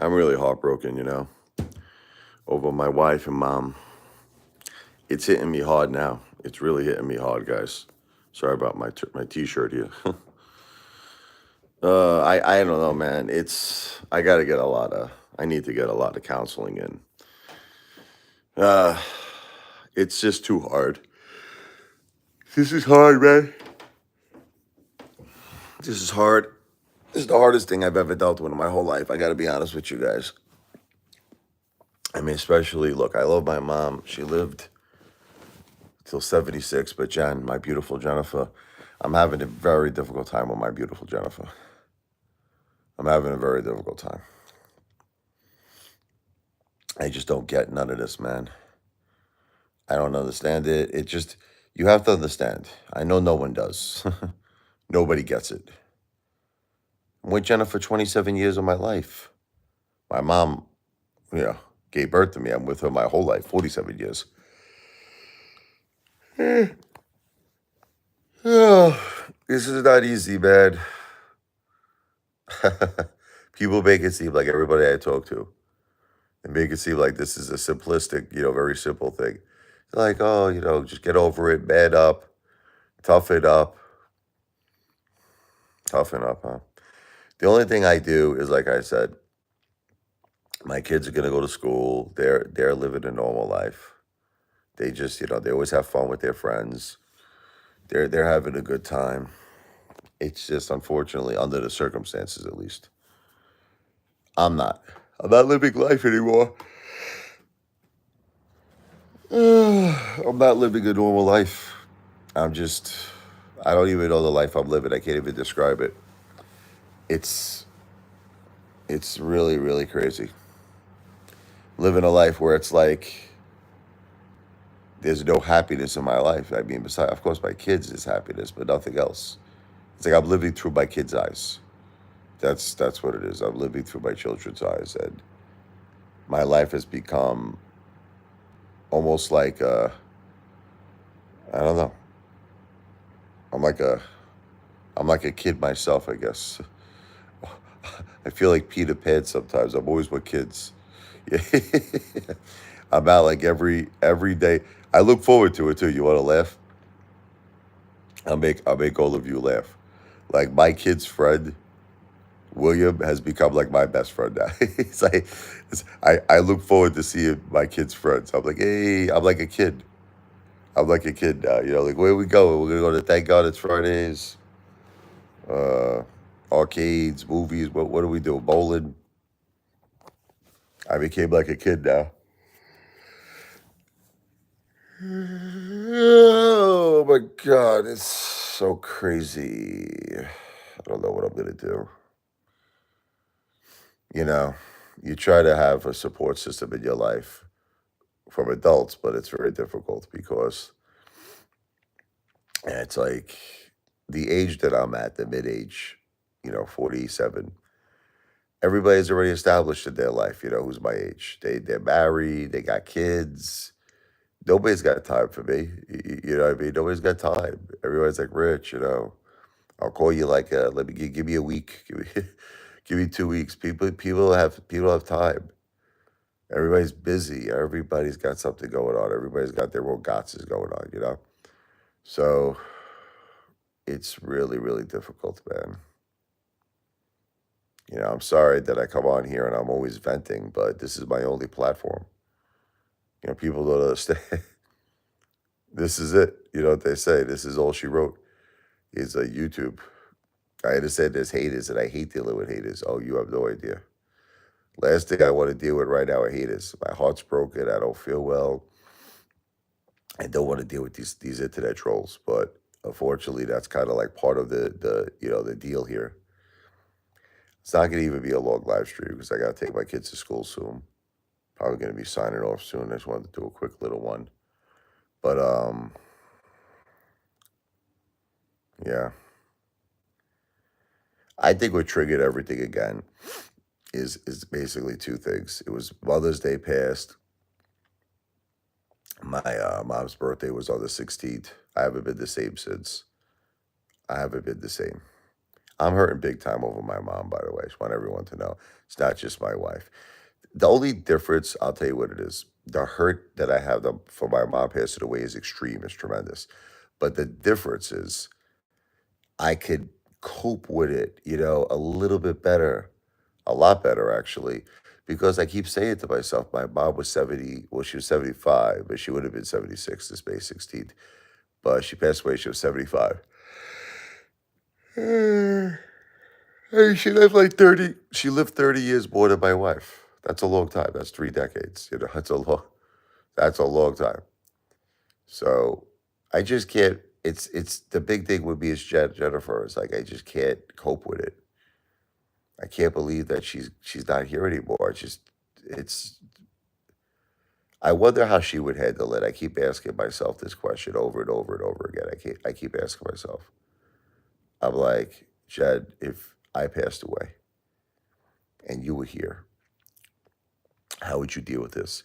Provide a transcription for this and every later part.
I'm really heartbroken, over my wife and mom. It's hitting me hard now. It's really hitting me hard, guys. Sorry about my t-shirt here. I don't know, man. I gotta get a lot of I need to get a lot of counseling in. Uh, it's just too hard. This is hard, man. This is hard. This is the hardest thing I've ever dealt with in my whole life. I gotta be honest with you guys. I mean, especially look, I love my mom. She lived till 76, but my beautiful Jennifer, I'm having a very difficult time with my beautiful Jennifer. I'm having a very difficult time. I just don't get none of this, man. I don't understand it. You have to understand. I know no one does. Nobody gets it. I'm with Jennifer 27 years of my life. My mom, you know, gave birth to me. I'm with her my whole life, 47 years. Oh, this is not easy, man. People make it seem like everybody I talk to, they make it seem like this is a simplistic, very simple thing. Like, oh, just get over it, man up, toughen up, toughen up, huh? The only thing I do is, like I said, my kids are gonna go to school. They're living a normal life. They just, they always have fun with their friends. They're having a good time. It's just unfortunately under the circumstances, at least. I'm not. I'm not living life anymore. I'm not living a normal life. I'm just, I don't even know the life I'm living. I can't even describe it. It's, it's really, really crazy. Living a life where it's like there's no happiness in my life. I mean, besides, of course, my kids is happiness, but nothing else. It's like I'm living through my kids' eyes. That's what it is. I'm living through my children's eyes, and my life has become almost like I don't know. I'm like a I'm like a kid myself, I guess. I feel like Peter Pan sometimes. I'm always with kids. Yeah. I'm out like every day. I look forward to it too. You want to laugh? I'll make all of you laugh. Like my kid's friend William has become like my best friend now. It's like I look forward to seeing my kids' friends. I'm like, hey, I'm like a kid. I'm like a kid now. Like where we go? We're gonna go to Thank God It's Fridays, uh, arcades, movies. What do we do? Bowling. I became like a kid now. Oh my God, it's so crazy. I don't know what I'm gonna do. You know, you try to have a support system in your life from adults, but it's very difficult because it's like the age that I'm at, the mid age, 47. Everybody's already established in their life, who's my age. They're married, they got kids. Nobody's got time for me. You know what I mean? Nobody's got time. Everybody's like, Rich, I'll call you like let me give me a week. Give me give me 2 weeks. People have time. Everybody's busy. Everybody's got something going on. Everybody's got their own gotchas going on. So it's really, really difficult, man. I'm sorry that I come on here and I'm always venting, but this is my only platform. People don't understand. This is it. You know what they say? This is all she wrote. Is a YouTube. I understand there's haters, and I hate dealing with haters. Oh, you have no idea. Last thing I want to deal with right now are haters. My heart's broken. I don't feel well. I don't want to deal with these internet trolls. But unfortunately, that's kind of like part of the deal here. It's not going to even be a long live stream because I got to take my kids to school soon. Probably going to be signing off soon. I just wanted to do a quick little one. But yeah, I think what triggered everything again is basically two things. It was Mother's Day passed. My mom's birthday was on the 16th. I haven't been the same since. I haven't been the same. I'm hurting big time over my mom, by the way. I just want everyone to know. It's not just my wife. The only difference, I'll tell you what it is. The hurt that I have for my mom passing away is extreme, it's tremendous. But the difference is I could cope with it, a little bit better, a lot better actually, because I keep saying to myself, my mom was 70, well, she was 75, but she would have been 76 this May 16th. But she passed away, she was 75. Hey, she lived 30 years more than my wife. That's a long time. That's 3 decades. That's a long time. So I just can't, it's the big thing with me is Jennifer. It's like I just can't cope with it. I can't believe that she's not here anymore. It's I wonder how she would handle it. I keep asking myself this question over and over and over again. I keep asking myself. I'm like, Jen, if I passed away and you were here, how would you deal with this?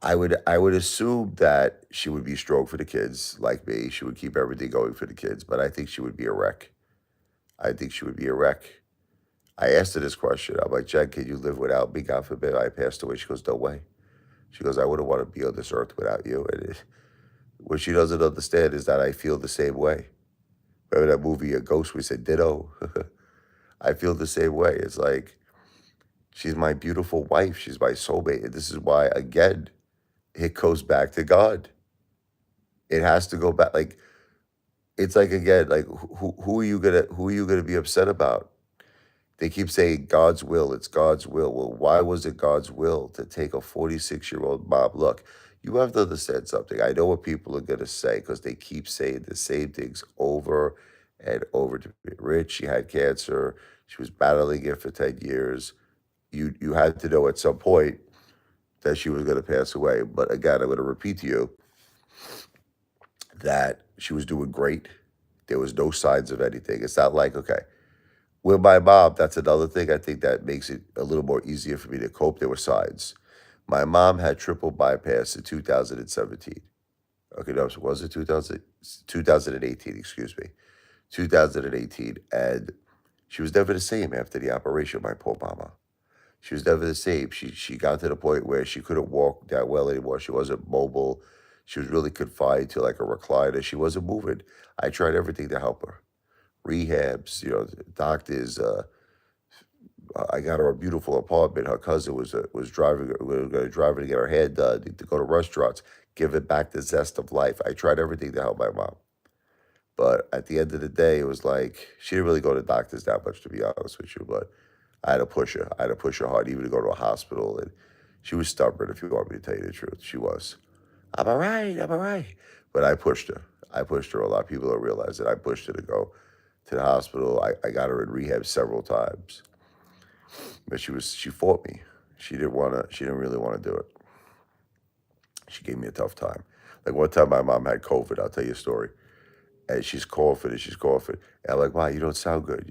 I would assume that she would be strong for the kids, like me. She would keep everything going for the kids, but I think she would be a wreck. I think she would be a wreck. I asked her this question. I'm like, Jen, can you live without me? God forbid I passed away. She goes, no way. She goes, I wouldn't want to be on this earth without you. What she doesn't understand is that I feel the same way. Remember that movie, A Ghost? We said ditto. I feel the same way. It's like she's my beautiful wife. She's my soulmate. And this is why, again, it goes back to God. It has to go back. Like it's like again, like who are you gonna be upset about? They keep saying God's will. It's God's will. Well, why was it God's will to take a 46-year-old mom? Look, you have to understand something. I know what people are gonna say because they keep saying the same things over and over. To be rich, she had cancer. She was battling it for 10 years. You had to know at some point that she was going to pass away. But again, I'm going to repeat to you that she was doing great. There was no signs of anything. It's not like, okay, with my mom, that's another thing. I think that makes it a little more easier for me to cope. There were signs. My mom had triple bypass in 2017. Okay, no, so was it 2018, excuse me. 2018. And she was never the same after the operation, my poor mama. She was never the same. She got to the point where she couldn't walk that well anymore. She wasn't mobile. She was really confined to like a recliner. She wasn't moving. I tried everything to help her. Rehabs, doctors. I got her a beautiful apartment. Her cousin was driving. We were going to drive her to get her hair done, to go to restaurants, give it back the zest of life. I tried everything to help my mom. But at the end of the day, it was like she didn't really go to doctors that much, to be honest with you. But I had to push her. I had to push her hard, even to go to a hospital. And she was stubborn, if you want me to tell you the truth. She was. I'm all right. I'm all right. But I pushed her. I pushed her a lot. People don't realize that I pushed her to go to the hospital. I got her in rehab several times. But she fought me. She didn't really want to do it. She gave me a tough time. Like one time my mom had COVID. I'll tell you a story. And she's coughing and she's coughing. And I'm like, wow, you don't sound good.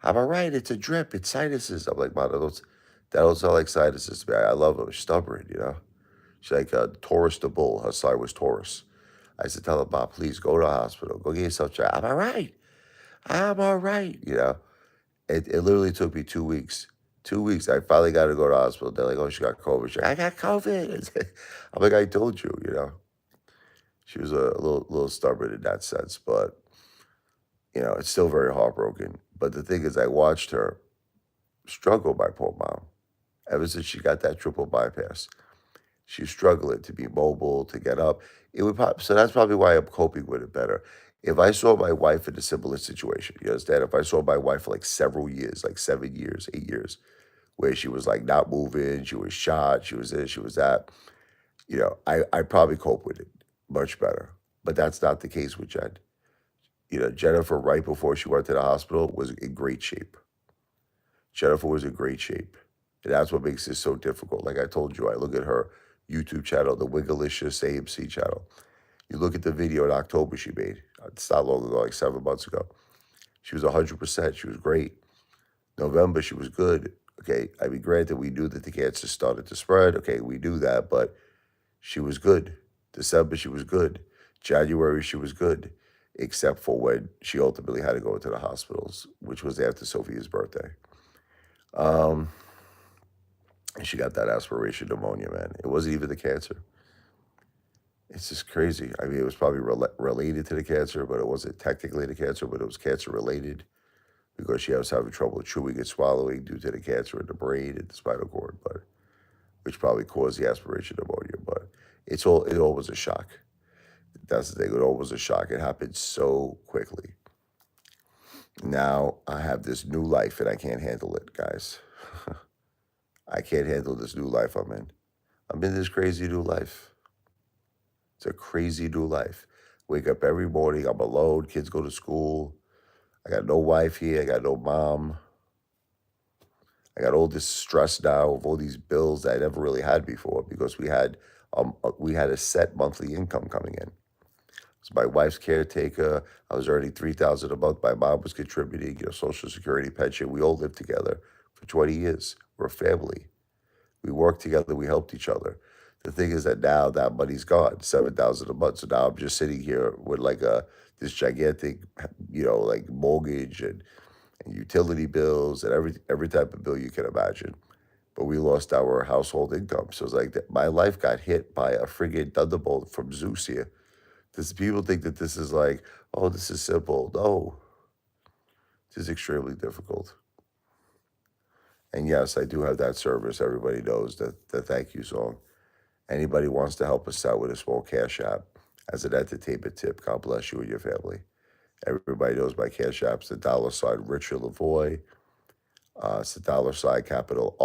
I'm all right. It's a drip. It's sinuses. I'm like, wow, that don't sound like sinuses to me. I love her. She's stubborn. She's like Taurus the bull. Her sign was Taurus. I said, tell her, Bob, please go to the hospital. Go get yourself checked. I'm all right. I'm all right. It literally took me 2 weeks. 2 weeks. I finally got to go to the hospital. They're like, oh, she got COVID. She's like, I got COVID. I'm like, I told you. She was a little stubborn in that sense, but it's still very heartbroken. But the thing is, I watched her struggle, my poor mom, ever since she got that triple bypass. She was struggling to be mobile, to get up. So that's probably why I'm coping with it better. If I saw my wife in a similar situation, you understand? If I saw my wife for like several years, like 7 years, 8 years, where she was like not moving, she was shot, she was this, she was that, I probably cope with it much better. But that's not the case with Jen. Jennifer, right before she went to the hospital, was in great shape. Jennifer was in great shape. And that's what makes this so difficult. Like I told you, I look at her YouTube channel, the Wigglicious AMC channel. You look at the video in October she made. It's not long ago, like 7 months ago. She was 100%. She was great. November, she was good. Okay, I mean, granted, we knew that the cancer started to spread. Okay, we knew that, but she was good. December, she was good. January, she was good. except for when she ultimately had to go into the hospitals, which was after Sophia's birthday. Um, and she got that aspiration pneumonia, man. It wasn't even the cancer. It's just crazy. I mean, it was probably related to the cancer, but it wasn't technically the cancer, but it was cancer related because she was having trouble chewing and swallowing due to the cancer in the brain and the spinal cord, but which probably caused the aspiration pneumonia. But it all was a shock. That's the thing. It all was a shock. It happened so quickly. Now I have this new life and I can't handle it, guys. I can't handle this new life I'm in. I'm in this crazy new life. It's a crazy new life. Wake up every morning. I'm alone. Kids go to school. I got no wife here. I got no mom. I got all this stress now of all these bills that I never really had before because we had a set monthly income coming in. So my wife's caretaker. I was earning $3,000 a month. My mom was contributing, Social Security, pension. We all lived together for 20 years. We're a family. We worked together. We helped each other. The thing is that now that money's gone, $7,000 a month. So now I'm just sitting here with like this gigantic, like mortgage and utility bills and every type of bill you can imagine. But we lost our household income. So it's like that my life got hit by a friggin' thunderbolt from Zeus here. People think that this is like, oh, this is simple. No, this is extremely difficult. And yes, I do have that service. Everybody knows that the thank you song. Anybody wants to help us out with a small cash app as an entertainment tip, God bless you and your family. Everybody knows my cash app's the $ Richard Lavoie. It's the $ capital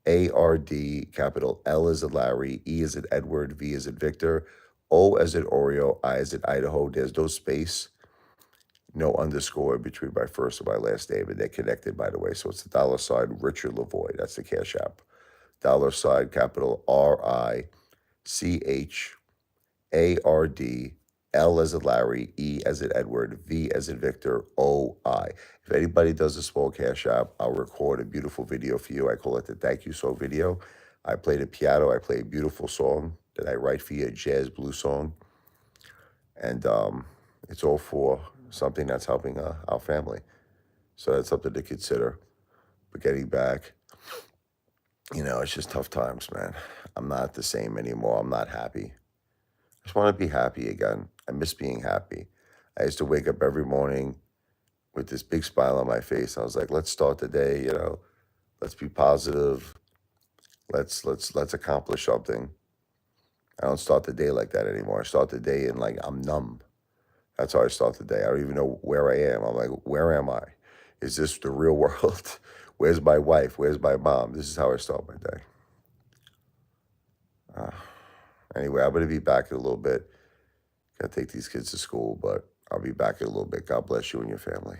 RICHARD, capital L as in Larry, E as in Edward, V as in Victor, O as in Oreo, I as in Idaho. There's no space, no underscore in between my first and my last name, and they're connected, by the way. So it's the $ Richard Lavoie. That's the cash app. $ capital RICHARD, L as in Larry, E as in Edward, V as in Victor, OI. If anybody does a small cash app, I'll record a beautiful video for you. I call it the thank you song video. I play the piano. I play a beautiful song that I write for you, a jazz blues song. And it's all for something that's helping our family. So that's something to consider. But getting back, it's just tough times, man. I'm not the same anymore. I'm not happy. I just want to be happy again. I miss being happy. I used to wake up every morning with this big smile on my face. I was like, let's start the day, let's be positive. Let's accomplish something. I don't start the day like that anymore. I start the day and like I'm numb. That's how I start the day. I don't even know where I am. I'm like, where am I? Is this the real world? Where's my wife? Where's my mom? This is how I start my day. Anyway, I'm going to be back in a little bit. Got to take these kids to school, but I'll be back in a little bit. God bless you and your family.